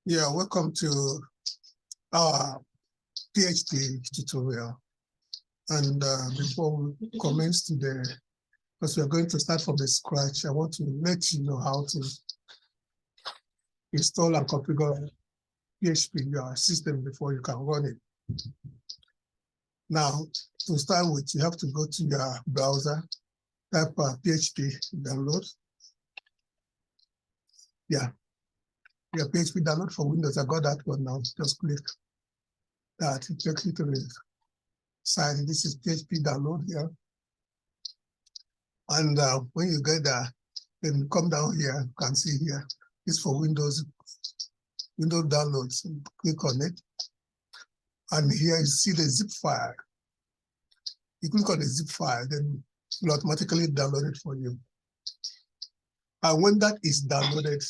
Yeah, welcome to our PHP tutorial. And before we commence today, because we're going to start from the scratch, I want to let you know how to install and configure PHP in your system before you can run it. Now, to start with, you have to go to your browser, type PHP download. Yeah, your PHP download for Windows. I got that one now. Just click that. It takes you to the site. This is PHP download here. And when you get there, then come down here. You can see here. It's for Windows downloads. Click on it. And here you see the zip file. You click on the zip file, then it will automatically download it for you. And when that is downloaded,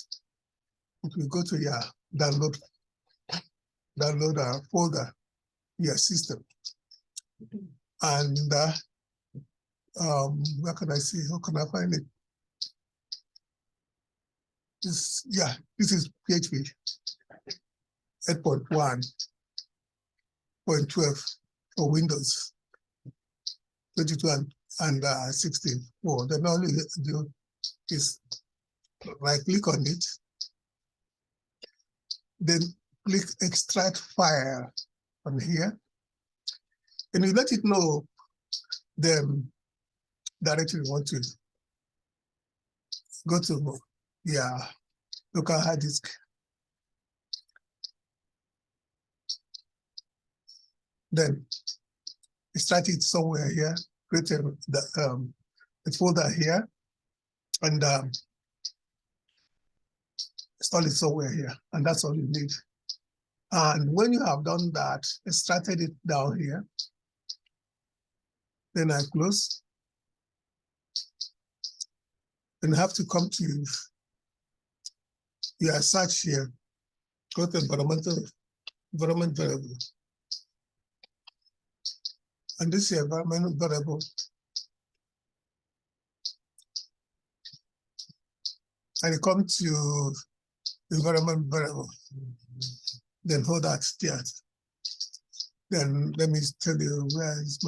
it will go to your download folder, your system. And where can I see? How can I find it? This is PHP 8.1.12 for Windows 22 and 16. Oh, then all you do is right click on it, then click extract file on here, and you let it know the directory you want to go to. Local hard disk. Then extract it somewhere here, create a folder here, and install it somewhere here, and that's all you need. And when you have done that, extracted it down here, then I close. Then you have to come to your search here, go to environment variable. And this is environment variable. And you come to environment variable. Then hold that there. Then let me tell you where's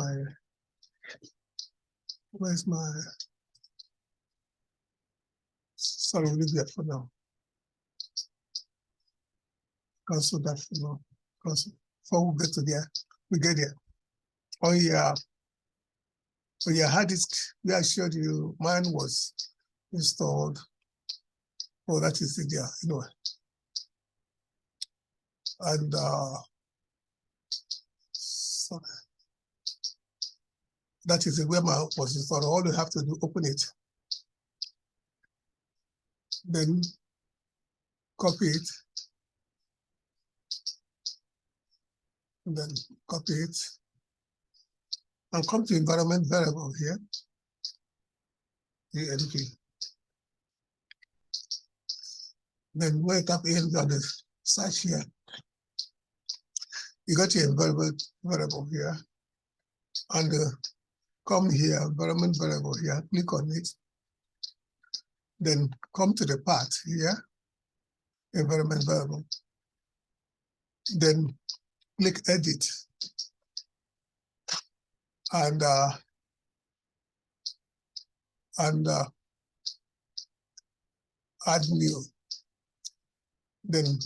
my sorry, we'll leave that for now. Cancel that for now. Cancel. Before we get to there, we get there. On your hard disk, where I showed you, mine was installed. Oh, that is it there, anyway. And so that is it where mine was installed. All you have to do, open it. Then copy it. And then copy it. And come to environment variable here. ENV. Then when you tap ENV on the search here, you got your environment variable here. And come here, environment variable here, click on it. Then come to the path here, environment variable. Then click edit. And add new. Then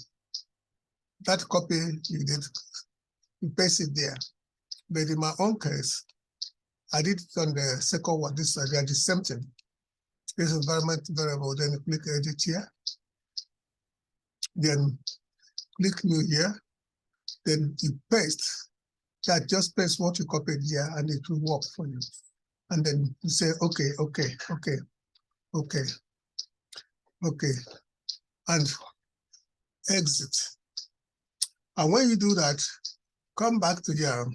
that copy you did, you paste it there. But in my own case, I did it on the second one. This is the same thing. This environment variable. Then you click edit here. Then click new here. Then you paste. That just paste what you copied here, and it will work for you. And then you say okay, and exit. And when you do that, come back to your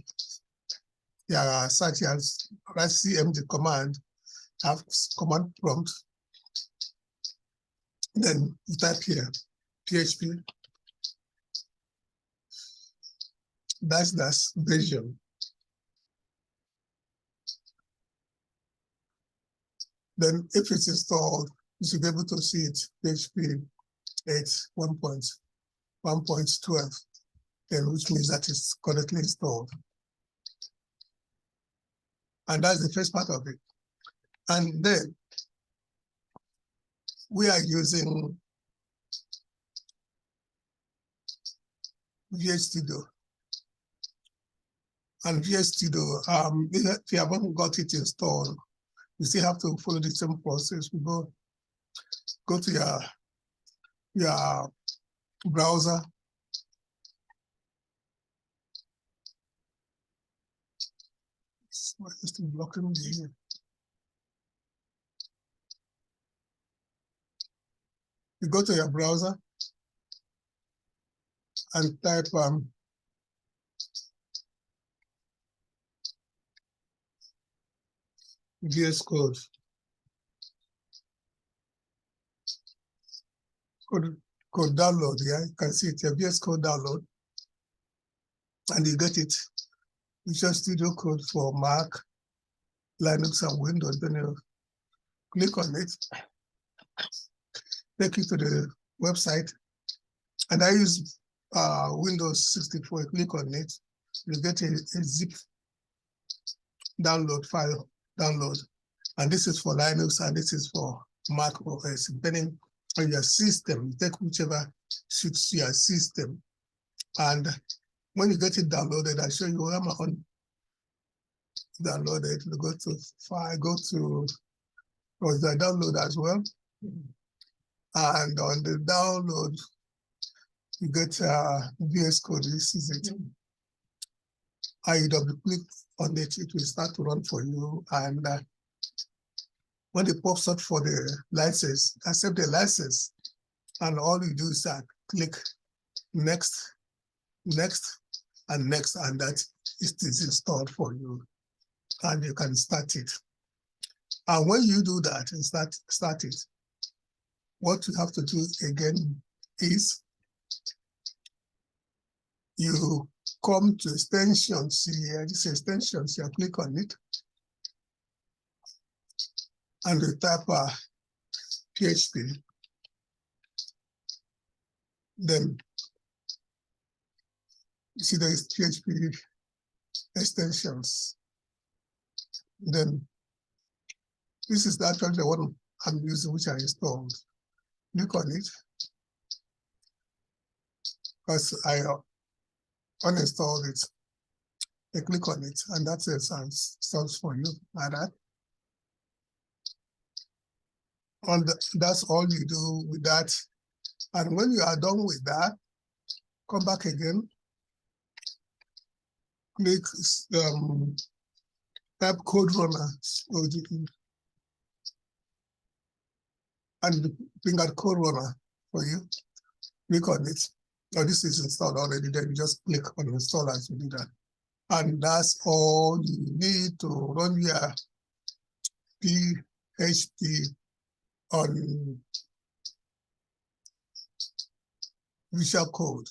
search as cmd command, have command prompt. Then you type here PHP -- version. Then if it's installed, You should be able to see it, PHP 8 1.1.12, and which means that it's correctly installed. And that's the first part of it. And then we are using VS Studio. And VS Studio, if you haven't got it installed, you still have to follow the same process. We go to your browser. Why is it blocking me here? You go to your browser and type VS Code. Code download, yeah, you can see it, your VS Code download, and you get it. Visual Studio Code for Mac, Linux, and Windows. Then you click on it, take you to the website. And I use Windows 64. You click on it, you get a zip download file download. And this is for Linux and this is for Mac OS, depending on your system. You take whichever suits your system. And when you get it downloaded, I show you where my own downloaded. You go to file, go to the download as well. And on the download, you get VS Code. This is it. You double click on it, it will start to run for you. And when it pops up for the license, accept the license. And all you do is click next, next, and next, and that it is installed for you. And you can start it. And when you do that and start it, what you have to do again is you come to extensions here, this extensions, you click on it, and you type PHP. Then you see there is PHP extensions. Then this is actually the one I'm using, which I installed. Click on it, because I uninstalled it. I click on it, and that's it, installs for you like that. And that's all you do with that. And when you are done with that, come back again, click type code runner, and bring out code runner for you. Click on it. Now this is installed already, then you just click on install as you do that. And that's all you need to run your PHP on Visual Code.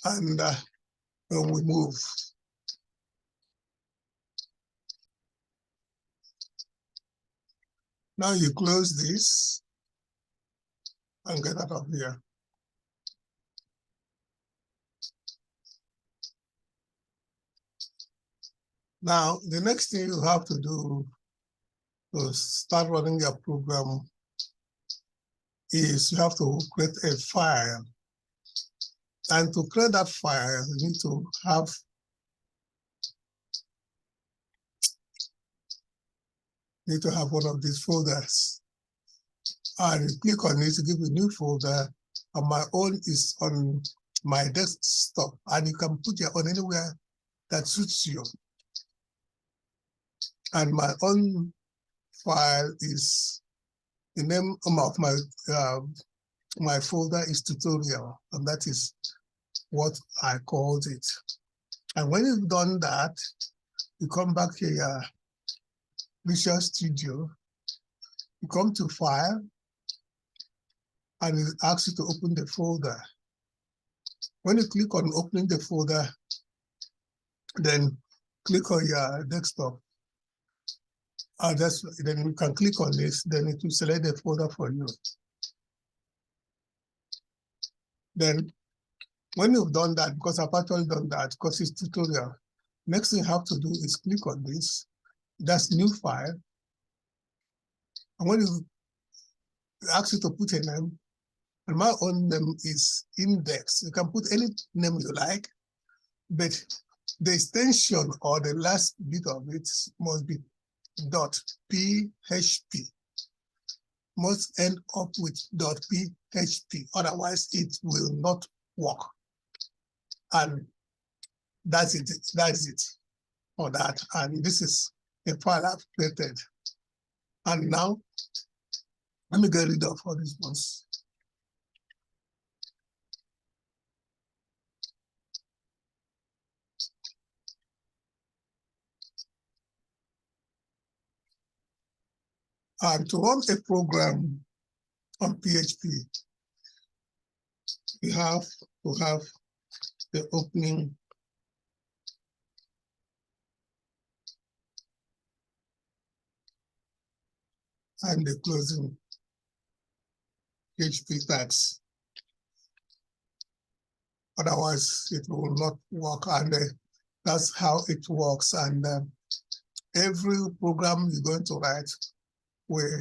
And when we move, now you close this and get out of here. Now, the next thing you have to do to start running your program is you have to create a file. And to create that file, you need to have one of these folders. And you click on it to give a new folder. And my own is on my desktop. And you can put your own anywhere that suits you. And my own file is, the name of my folder is tutorial, and that is what I called it. And when you've done that, you come back here, Visual Studio, you come to File, and it asks you to open the folder. When you click on opening the folder, then click on your desktop. then you can click on this, then it will select the folder for you. Then when you've done that, because I've actually done that, because it's tutorial, next thing you have to do is click on this. That's new file. And when you ask you to put a name, and my own name is index. You can put any name you like, but the extension or the last bit of it must be .php. Must end up with .php. Otherwise, it will not work. And that's it. That's it for that. And this is a file I've created. And now, let me get rid of all these ones. And to run a program on PHP, you have to have the opening and the closing PHP tags. Otherwise, it will not work. And that's how it works. And every program you're going to write will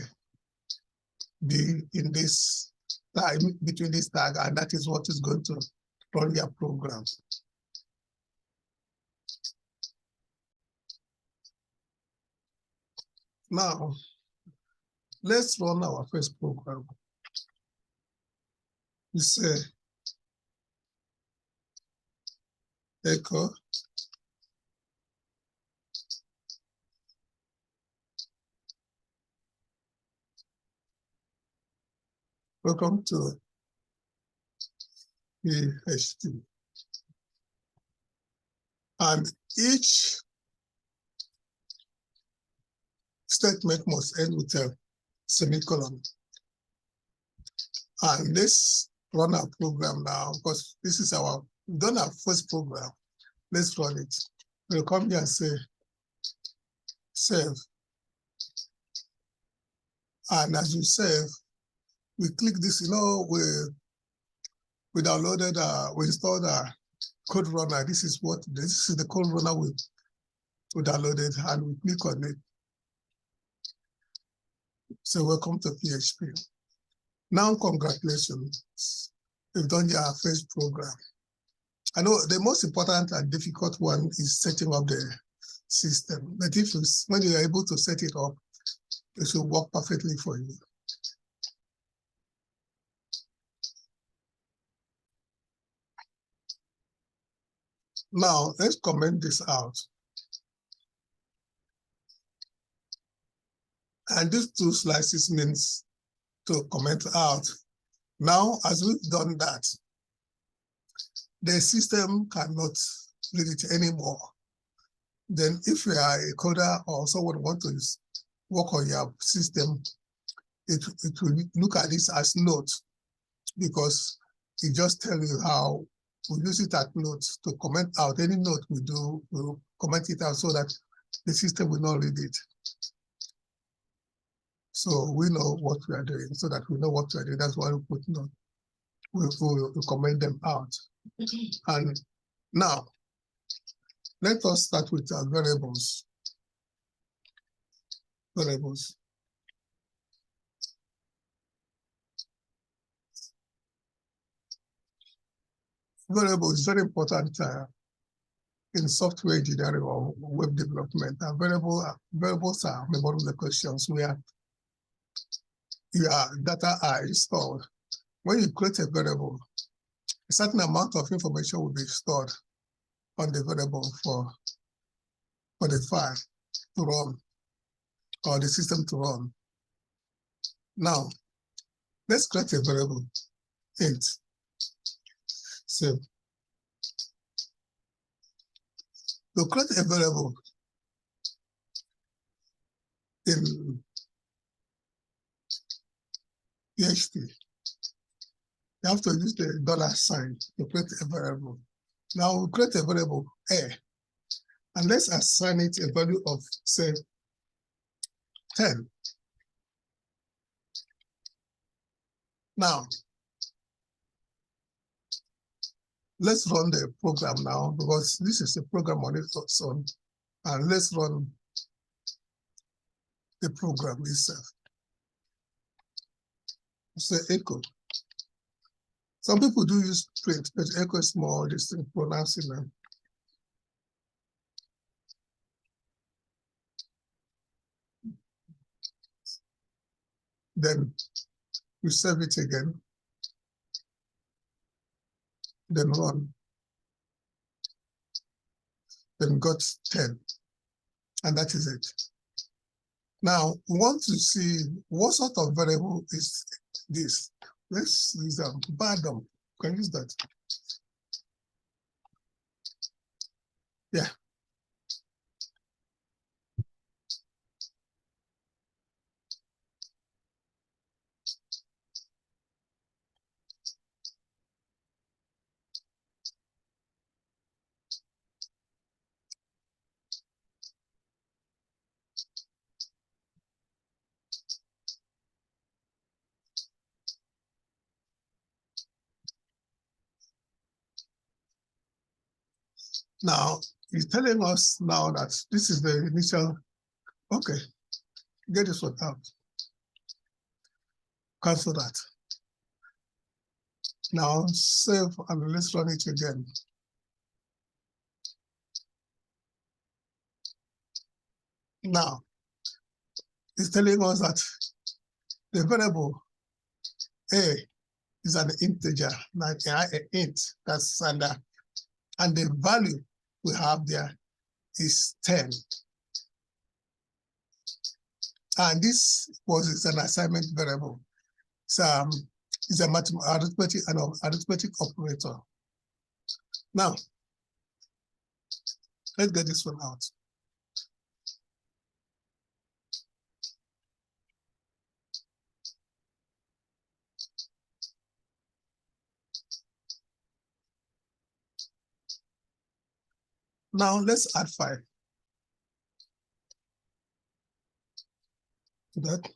be in this time between this tag, and that is what is going to run your program. Now, let's run our first program. We say echo welcome to PHP. And each statement must end with a semicolon. And let's run our program now, because this is we've done our first program. Let's run it. We'll come here and say, save. And as you save, we click this, we downloaded, we installed a code runner. This is the code runner we downloaded, and we click on it. So welcome to PHP. Now, congratulations, you've done your first program. I know the most important and difficult one is setting up the system, but when you are able to set it up, it should work perfectly for you. Now, let's comment this out. And these two slices means to comment out. Now, as we've done that, the system cannot read it anymore. Then if you are a coder or someone wants to work on your system, it will look at this as notes, because it just tells you how we use it as notes to comment out. Any note we do, we'll comment it out so that the system will not read it. So we know what we are doing, so that we know what we are doing. That's why we put note. We'll comment them out. And now, let us start with our variables. Variables. Variable is very important in software engineering or web development. And variables are memory locations where your data are stored. When you create a variable, a certain amount of information will be stored on the variable for the file to run or the system to run. Now, let's create a variable, int. So, to create a variable in PHP, you have to use the $sign to create a variable. Now we create a variable A, and let's assign it a value of, say, 10. Now, let's run the program now, because this is a program on its own. And let's run the program itself. Say echo. Some people do use print, but echo is more distinct pronouncing them. Then we save it again. Then run. Then got 10. And that is it. Now, we want to see what sort of variable is this. Let's use Badam. Can use that. Yeah. Now, he's telling us now that this is the initial. Okay, get this one out. Cancel that. Now, save and let's run it again. Now, it's telling us that the variable A is an integer, like an int, that's standard. And the value we have there is 10. And this was an assignment variable. It's a arithmetic operator. Now, let's get this one out. Now let's add 5 to that.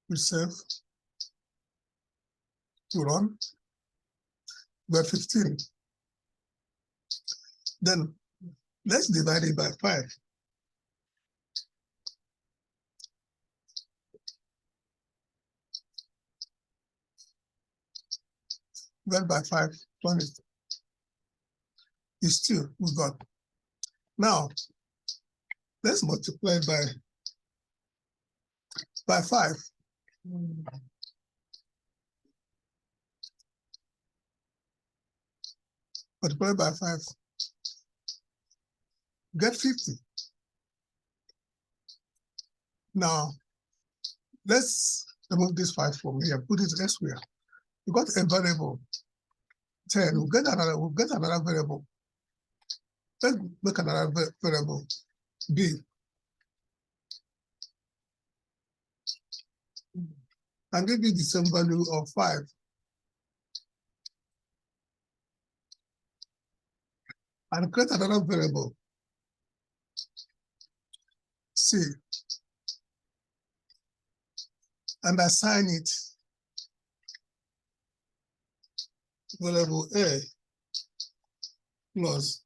We save, to run, we have 15. Then let's divide it by 5. Divide by 5, 20. It's 2 we got. Now, let's multiply by 5. Multiply by 5. Get 50. Now, let's remove this 5 from here, put it elsewhere. We got a variable 10. We'll get another variable. Let's make another variable B. And give you the same value of 5. And create another variable C. And assign it variable A plus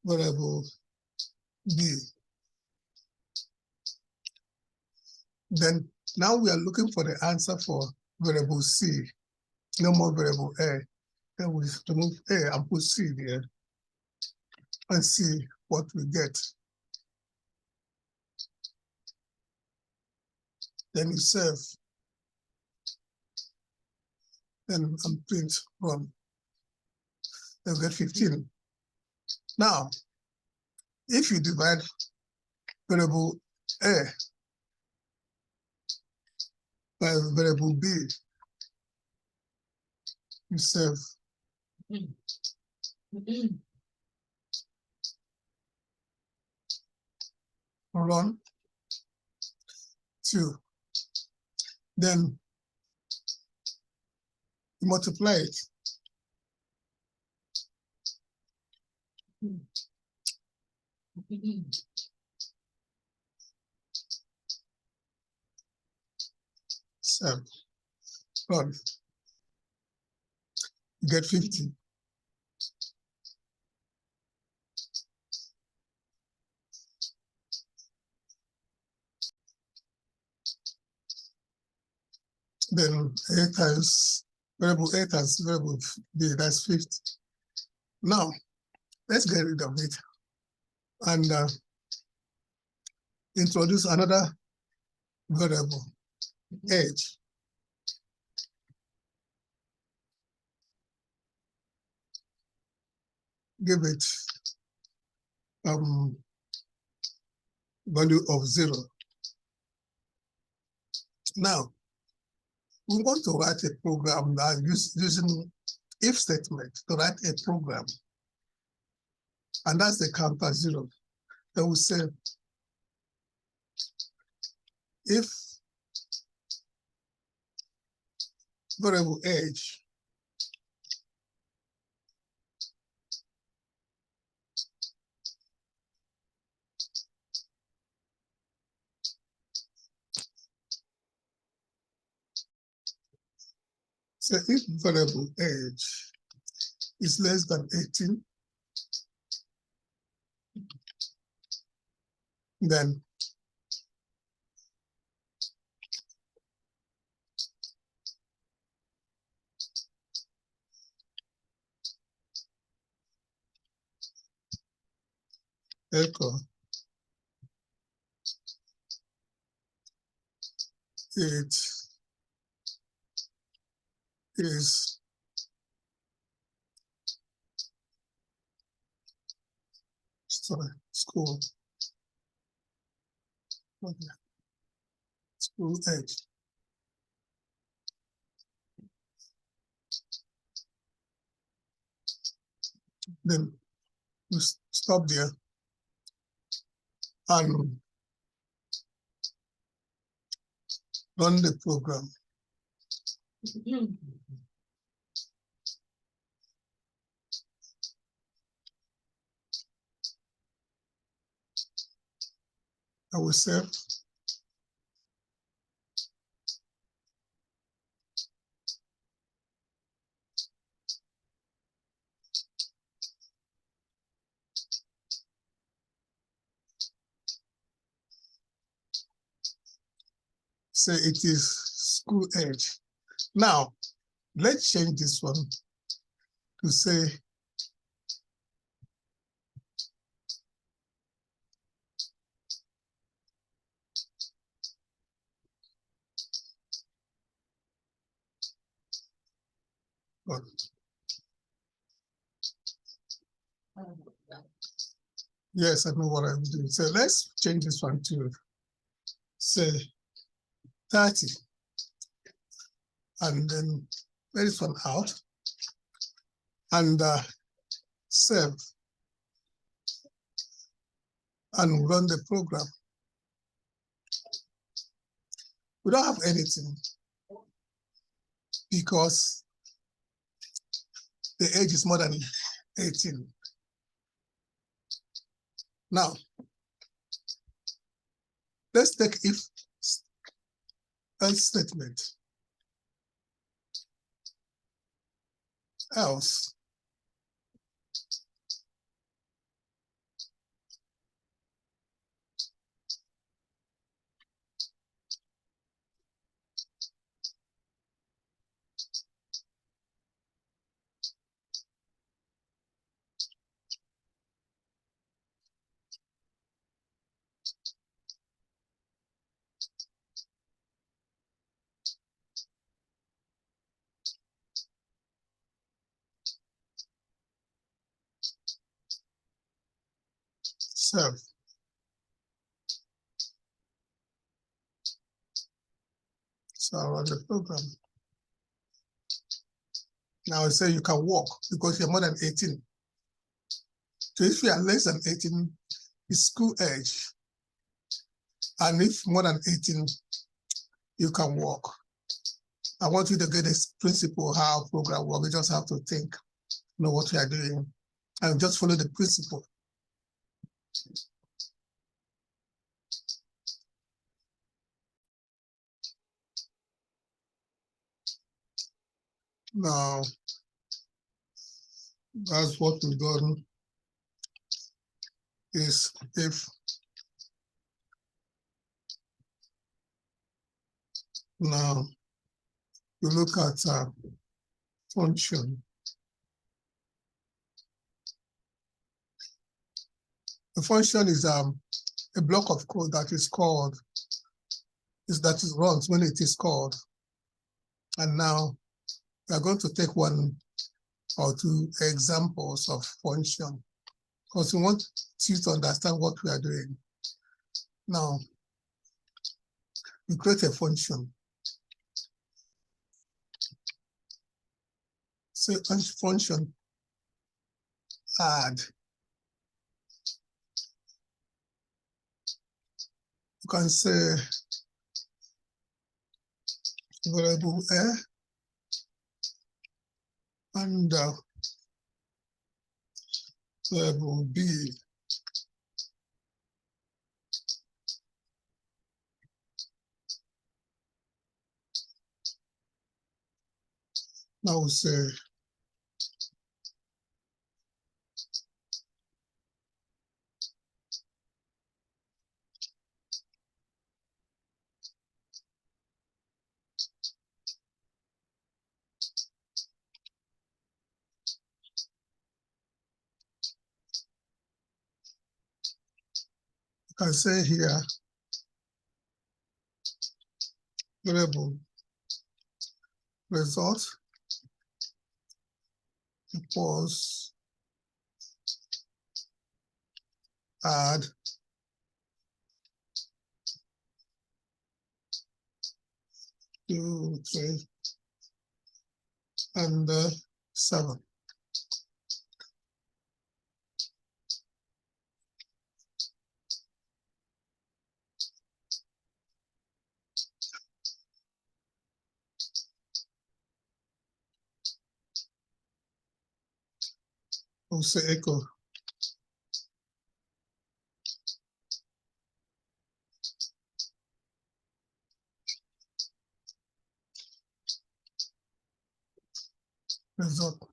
variable B. Then now we are looking for the answer for variable C. No more variable A. Then we remove A and put C there and see what we get. Then you save. Then print run. Then we get 15. Now, if you divide variable A by variable B, you save. Run 2. Then you multiply it. 7, run. You get 50. Then A times variable A times variable B, that's 50. Now, let's get rid of it and introduce another variable, age. Give it value of 0. Now, we want to write a program that using if statement to write a program, and that's the counter 0. Then we say if variable age so if variable age is less than 18, then echo it is school age. Then we stop there and run the program. I will say it is school age. Now, let's change this one to say yes, I know what I'm doing. So let's change this one to say 30. And then let this one out and save and run the program. We don't have anything because the age is more than 18. Now, let's take if else statement. Else serve. So I run the program. Now I say you can walk because you're more than 18. So if you are less than 18, it's school age. And if more than 18, you can walk. I want you to get this principle how program works. You just have to think, know what you are doing, and just follow the principle. Now, that's what we've done is if now you look at function. The function is a block of code that is called, that is runs when it is called. And now we are going to take one or two examples of function because we want you to understand what we are doing. Now, we create a function. Say function add. You can say variable a and variable b. Now we say you can say here variable result equals add two, three, and 7. We'll say echo result.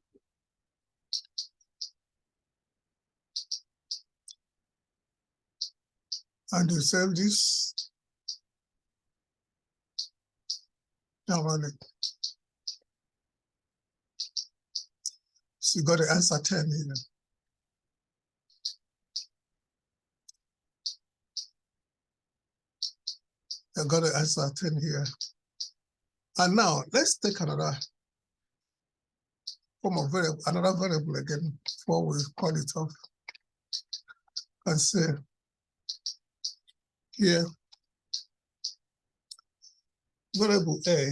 And you save this. Now run it. So you got the answer 10 here. I got the answer 10 here. And now let's take another form of variable, another variable again before we call it off. And say here variable a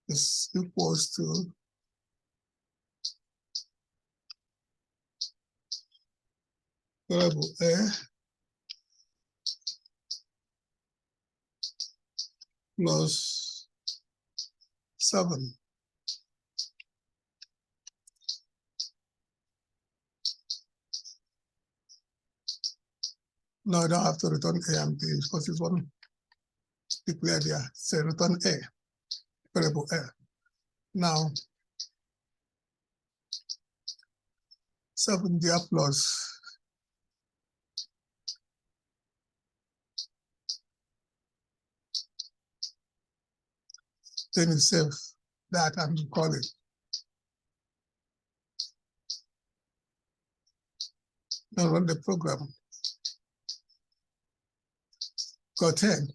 is equals to variable a plus 7. Now I don't have to return a and b because it's one declared there. Say return a, variable a. Now 7 there plus then you save that and call it. Now run the program. Got 10.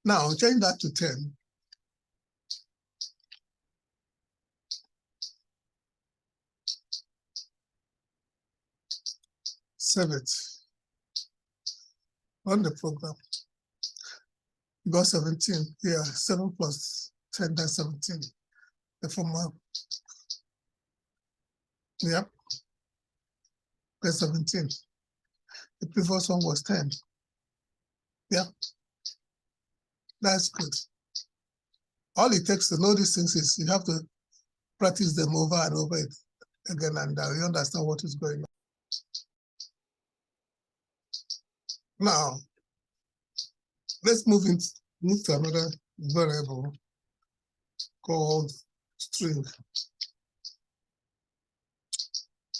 Now change that to 10. Save it. Run the program. You got 17 here. 7 plus 10, that's 17. The formula. Yep. That's 17. The previous one was 10. Yeah. That's good. All it takes to know these things is you have to practice them over and over again, and you understand what is going on. Now, let's move to another variable called string.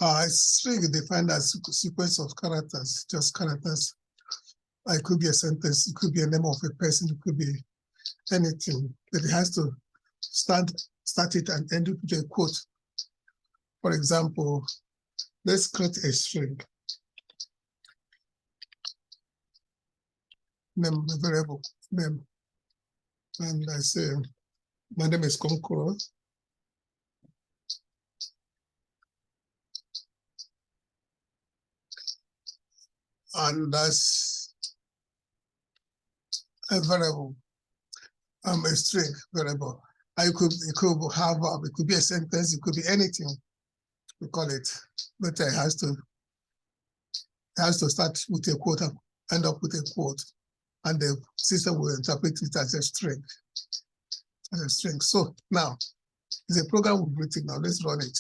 A string is defined as a sequence of characters, just characters. It could be a sentence, it could be a name of a person, it could be anything, but it has to start it and end it with a quote. For example, let's create a string. Name, a variable name. And I say, my name is Konkoro. And that's a variable, a string variable. It could have, it could be a sentence, it could be anything, we call it, but it has to start with a quote and end up with a quote, and the system will interpret it as a string. So now, it's a program we've written now. Let's run it.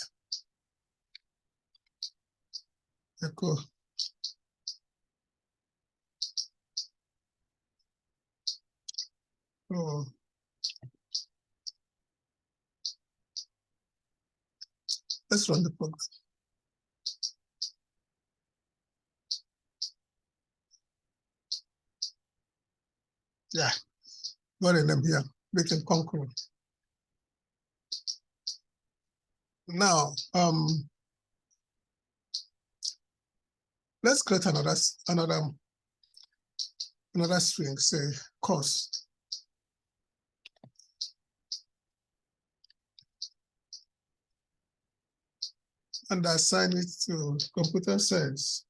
Echo. Oh. Let's run the program. Yeah, got a name here. We can conquer. Now, let's create another string, say course. And assign it to computer science.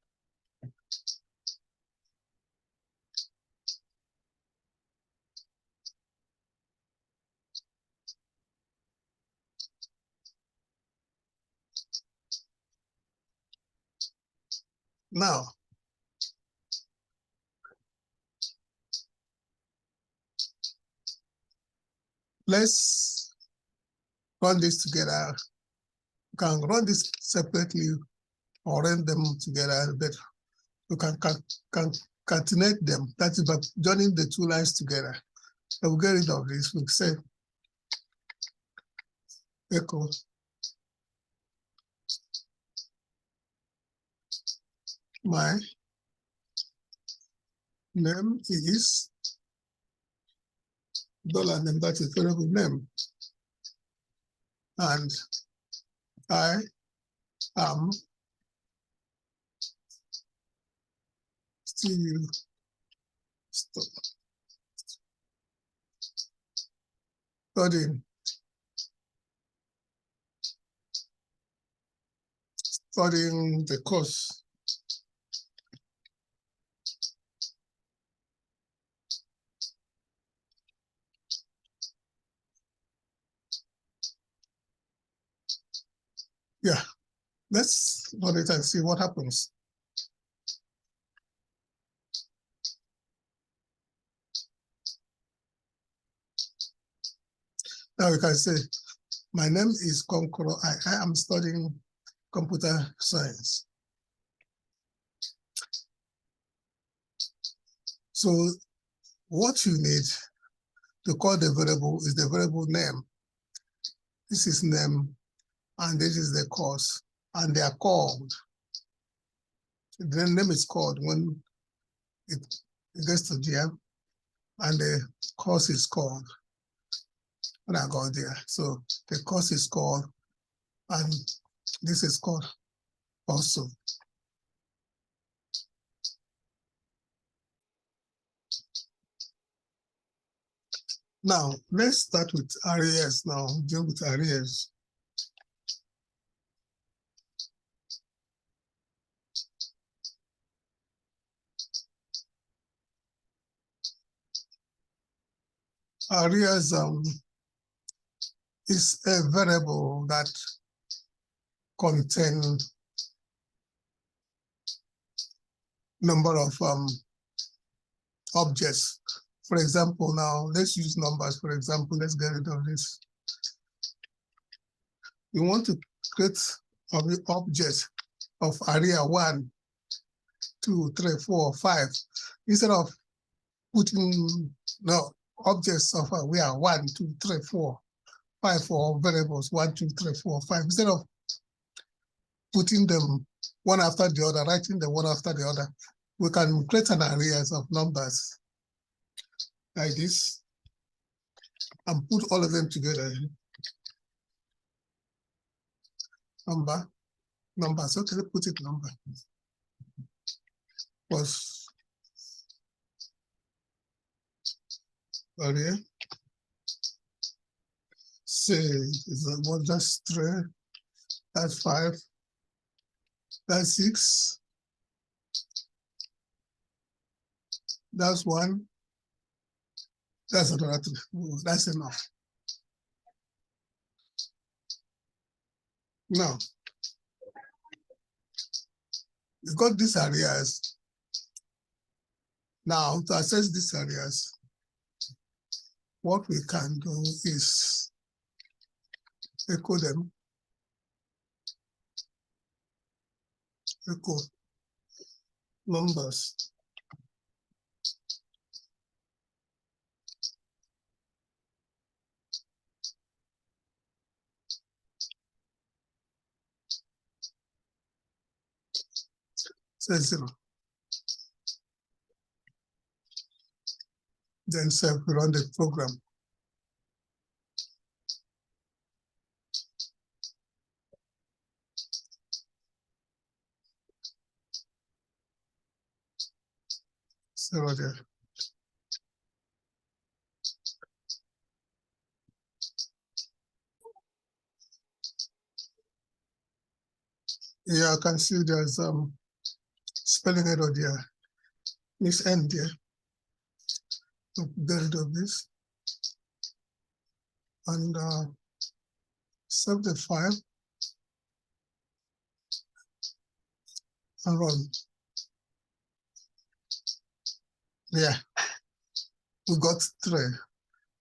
Now, let's run this together. You can run this separately or run them together, but you can concatenate them. That is by joining the two lines together. So we'll get rid of this. We'll say echo my name is $name, that is variable name. And I am still studying the course. Yeah, let's run it and see what happens. Now we can say, my name is Konkoro. I am studying computer science. So what you need to call the variable is the variable name. This is name, and this is the course, and they are called. The name is called when it gets to there, and the course is called when I go there. So the course is called, and this is called also. Now, let's start with arrays now, deal with arrays. Arrays is a variable that contains number of objects. For example, now let's use numbers. For example, let's get rid of this. We want to create of the objects of area 1, 2, 3, 4, 5, instead of putting no objects of area 1, 2, 3, 4, 5 for variables 1, 2, 3, 4, 5, instead of putting them one after the other, writing them one after the other, we can create an array of numbers like this and put all of them together. Numbers. Okay, let's put it number. Was array. Say that's 3, that's 5, that's 6, that's 1, that's another 3. That's enough. Now, we've got these areas. Now, to access these areas, what we can do is echo them, echo numbers. Say 0. Then say we run the program. So there. Yeah, I can see there's spelling error there. Miss N there. So get rid of this. And save the file and run. Yeah, we got 3.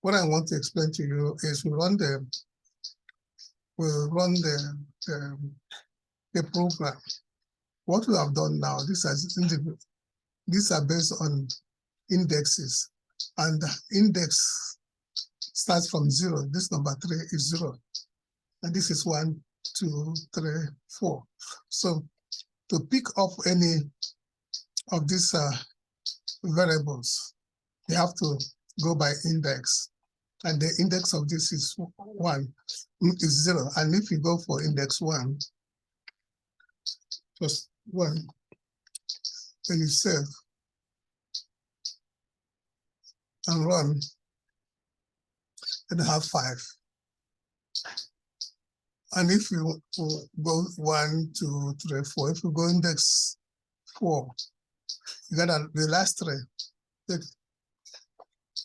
What I want to explain to you is we run the program. What we have done now, these are based on indexes, and the index starts from 0. This number 3 is 0, and this is 1, 2, 3, 4. So to pick up any of these variables, you have to go by index, and the index of this is 1, is 0. And if you go for index 1, just 1, then you save and run, and have 5. And if you go 1, 2, 3, 4, if you go index 4, you got the last 3.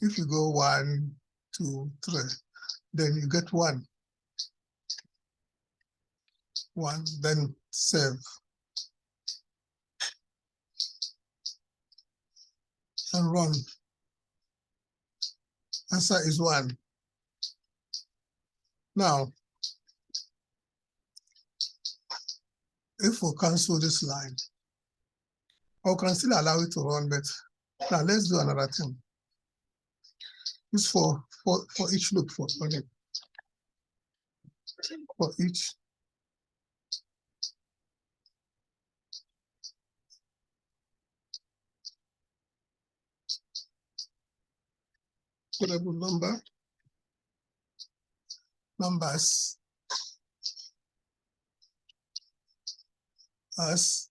If you go 1, 2, 3, then you get 1. 1, then save and run. Answer is 1. Now, if we cancel this line, I can still allow it to run, but now let's do another thing. It's for each loop, for each variable numbers as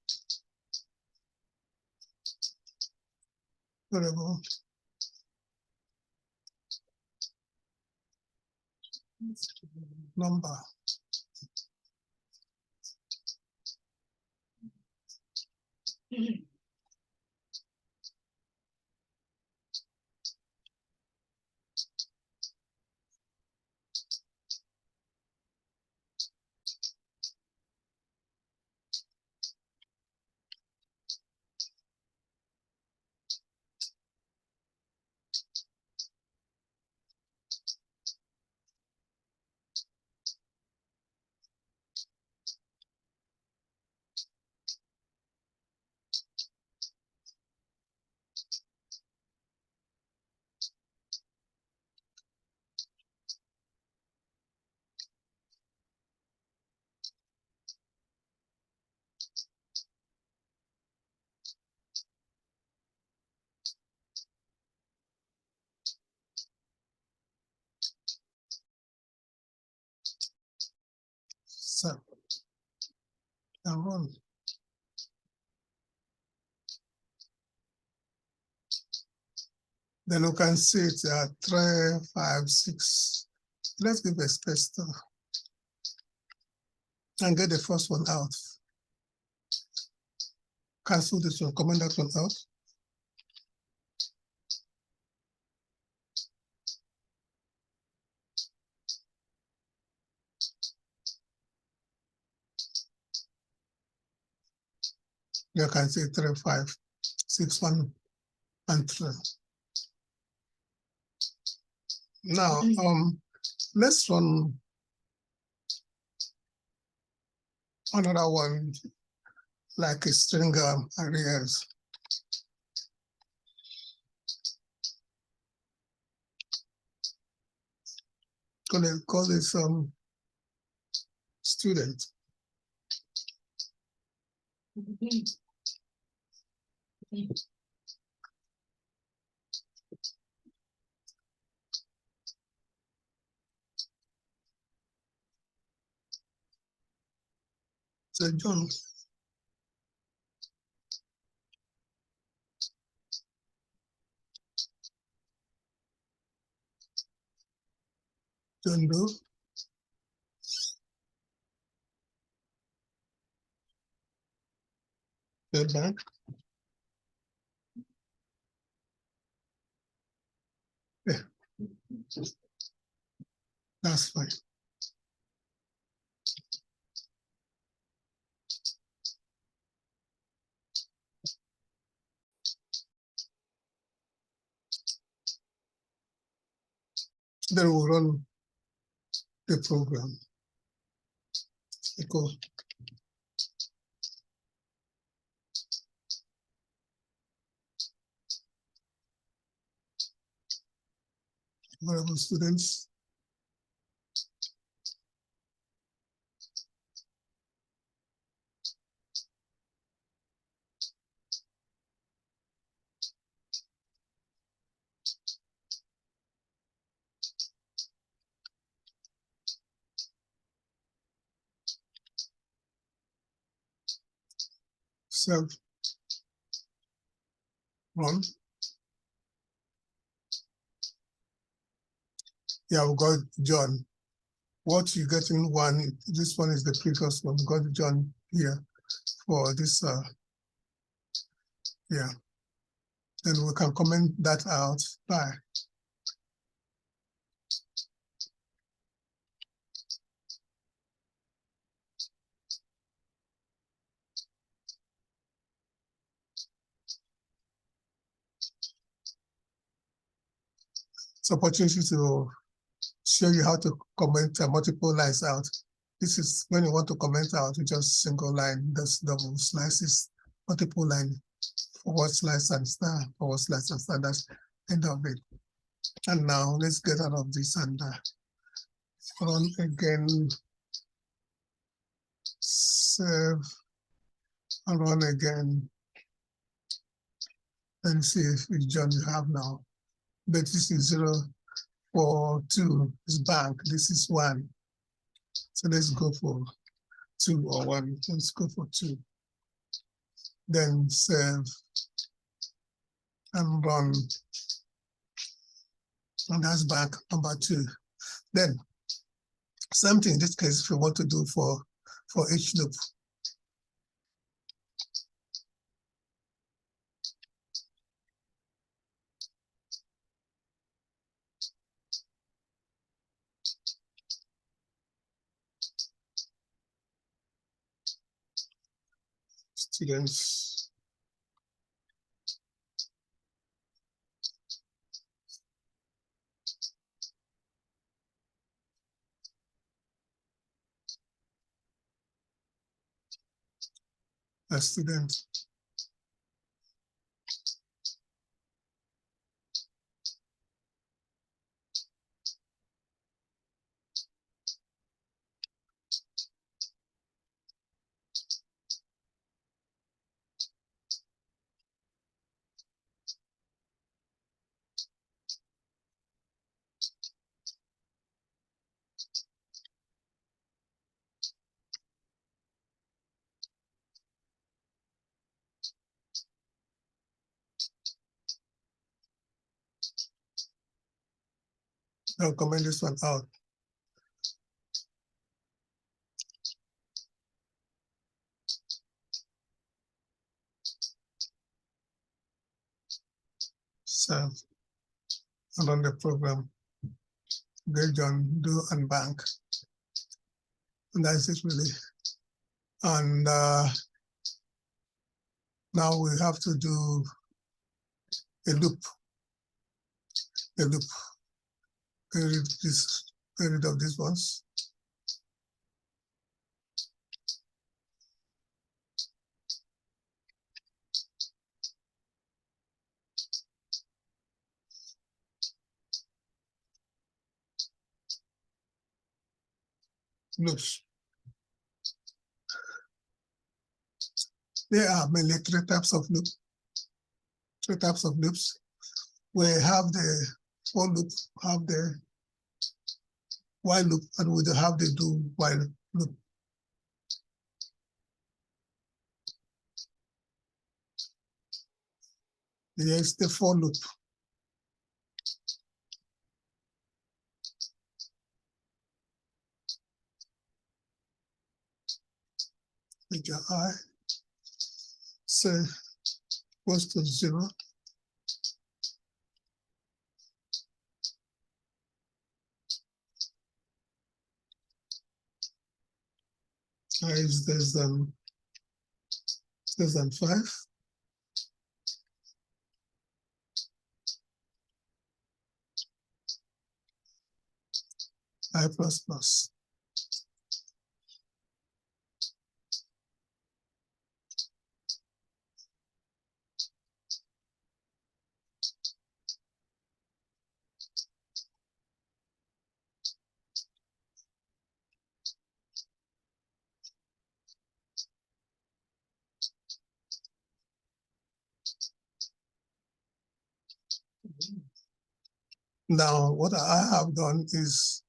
variable number. and run. Then you can see it at 3, 5, 6. Let's give a space to and get the first one out. Cancel this one, comment that one out. You can see 3, 5, 6, 1, and 3. Now, let's run another one like a string arrays. Call this student. So John. John Doe. Back. Yeah. That's fine. Then we'll run the program. Echo variable students. Self run. Yeah, we got John. What you get in one, this one is the previous one. We got John here for this, yeah. Then we can comment that out by it's opportunity to show you how to comment multiple lines out. This is when you want to comment out, you just single line, that's double slices, multiple line, forward slash and star, forward slash and star, that's end of it. And now let's get out of this and run again, save, and run again, and see if which John you have now. But this is 0, 4, 2 is bank, this is 1. So let's go for 2 or 1, let's go for 2. Then save and run. And that's bank number 2. Then same thing in this case if you want to do for each loop. Students. A student. I'll comment this one out. So and run the program. Based on do and bank. And that's it really. And now we have to do a loop. A loop. Get rid of these ones. Loops. There are mainly three types of loops. Three types of loops. We have the for loop, have the while loop, and we have the do while loop. Here's the for loop. Major I say equals to 0. I is less than 5. I plus plus. Now, what I have done is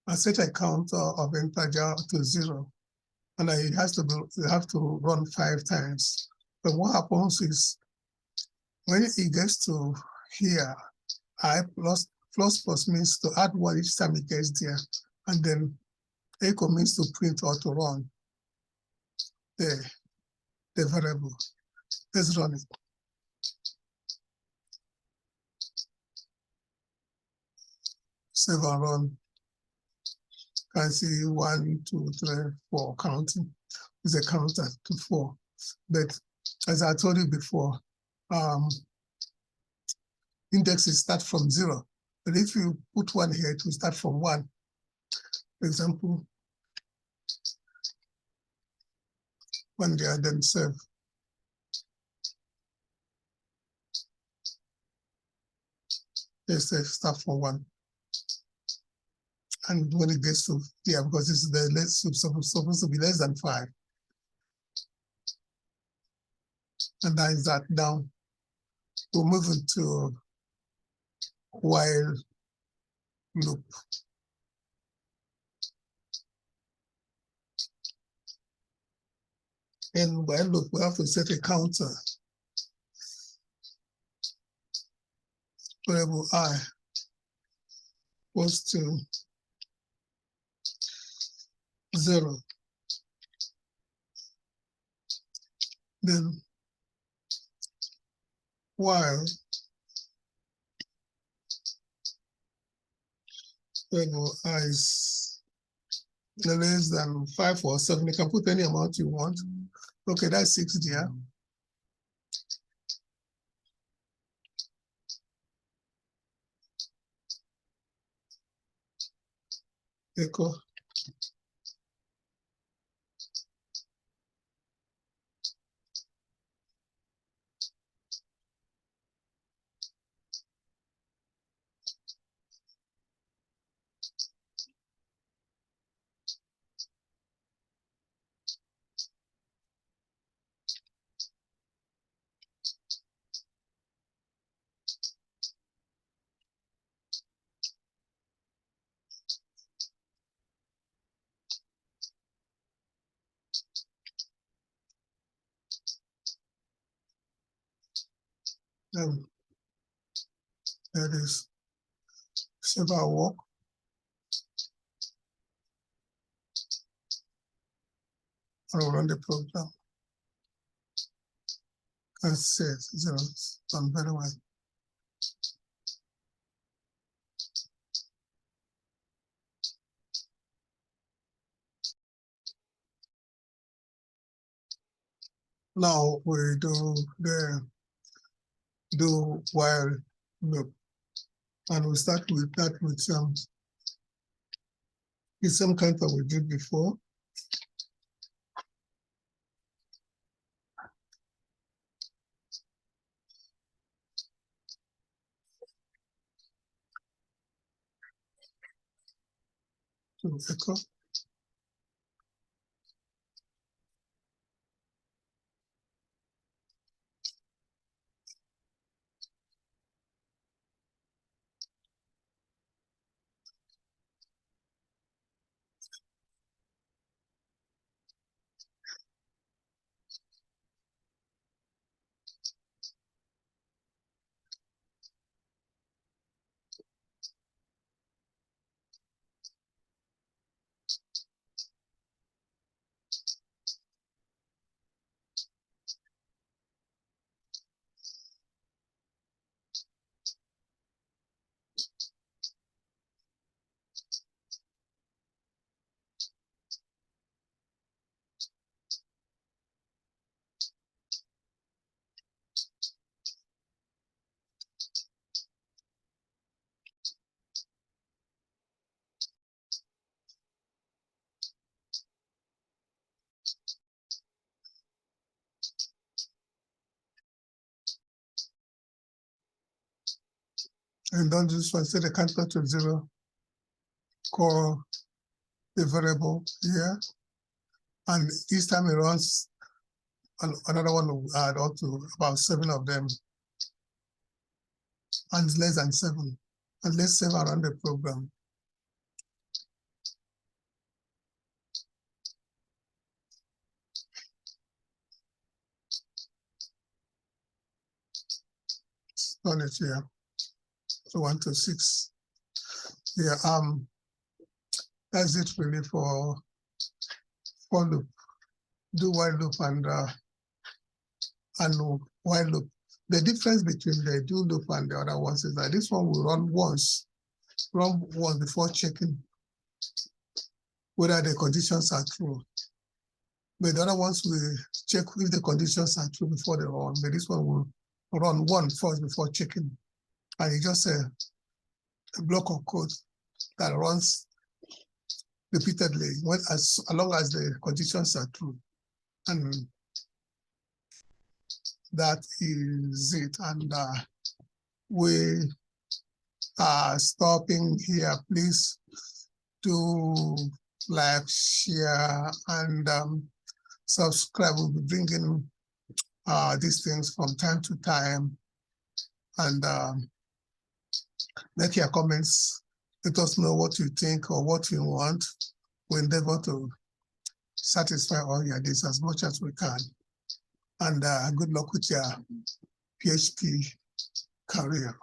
I set a counter of integer to 0, and it has to be, you have to run 5 times. But what happens is when it gets to here, I plus means to add 1 each time it gets there, and then echo means to print or to run the variable. Let's run it. Save and run. Can see 1, 2, 3, 4 counting. Is a counter to 4. But as I told you before, indexes start from 0. But if you put 1 here, it will start from 1. For example, 1 there, then save. Yes, start from 1. And when it gets to here, because this is the less supposed to be less than 5. And that is that down. We'll move into while loop. In while loop, we have to set a counter. Variable I equals to 0. Then while variable I is less than 5 or 7, you can put any amount you want. Okay, that's 6 there. Echo. That is save our work. I'll run the program. And says zero done very well. Now we do while loop, and we start with that with the same kind that we did before. So echo. And don't just set the counter to zero, call the variable here, and each time it runs, another one will add up to about 7 of them, and less than 7. And let's save around the program. Run it here. So 1 to 6. Yeah, that's it really for loop. Do while loop and while loop. The difference between the do loop and the other ones is that this one will run once before checking whether the conditions are true. But the other ones will check if the conditions are true before they run. But this one will run one first before checking. And it's just a block of code that runs repeatedly as long as the conditions are true. And that is it. And we are stopping here. Please do like, share, and subscribe. We'll be bringing these things from time to time. And make your comments. Let us know what you think or what you want. We endeavor to satisfy all your needs as much as we can. And good luck with your PHP career.